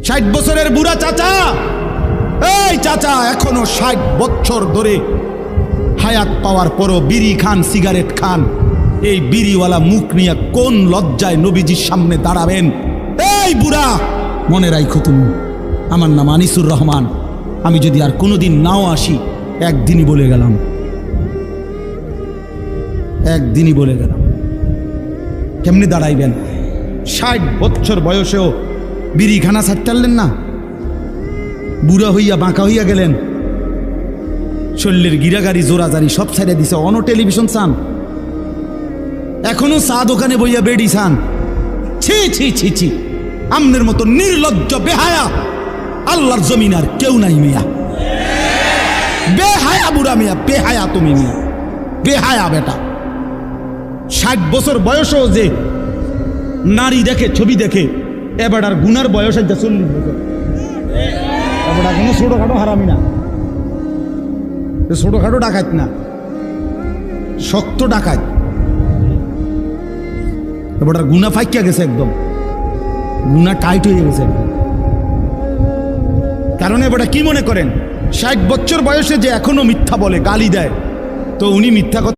60 বছরের বুড়া চাচা, এই চাচা এখনো 60 বছর ধরে হায়াত পাওয়ার পরও বিড়ি খান, সিগারেট খান। এই বিড়িওয়ালা মুখ নিয়ে কোন লজ্জায় নবীজির সামনে দাঁড়াবেন? এই বুড়া, মনে রাখো তুমি, আমার নাম আনিসুর রহমান। আমি যদি আর কোনোদিন নাও আসি, একদিনই বলে গেলাম, একদিনই বলে গেলাম। কেমনি দাঁড়াইবেন? 60 বছর বয়সেও বিড়ি খানা ছাড়তেন না, বুড়া হইয়া বাঁকা হইয়া গেলেন, শরীরের গিরাগাড়ি জোরাজারি সব ছেড়ে দিছে। অন টেলিভিশন চান, এখনো চা দোকানে বইয়া বেড়ি চান। ছি ছি ছি ছি, আমনের মতো নির্লজ্জ বেহায়া আল্লাহর জমিন আর কেউ নাই মিয়া। বেহায়া বুড়া মিয়া, বেহায়া তুমি মিয়া, বেহায়া বেটা। 60 বছর বয়সও যে নারী দেখে, ছবি দেখে, এবার আর গুনার বয়স আছে 40 বছর। এবার কোনো ছোটখাটো হারামি না, ছোটখাটো ডাকাত না, শক্ত ডাকাত। এবার আর গুনা ফাইকিয়া গেছে, একদম গুনা টাইট হয়ে গেছে একদম। কারণ এবার কি মনে করেন, 60 বছর বয়সে যে এখনো মিথ্যা বলে, গালি দেয়, তো উনি মিথ্যা কথা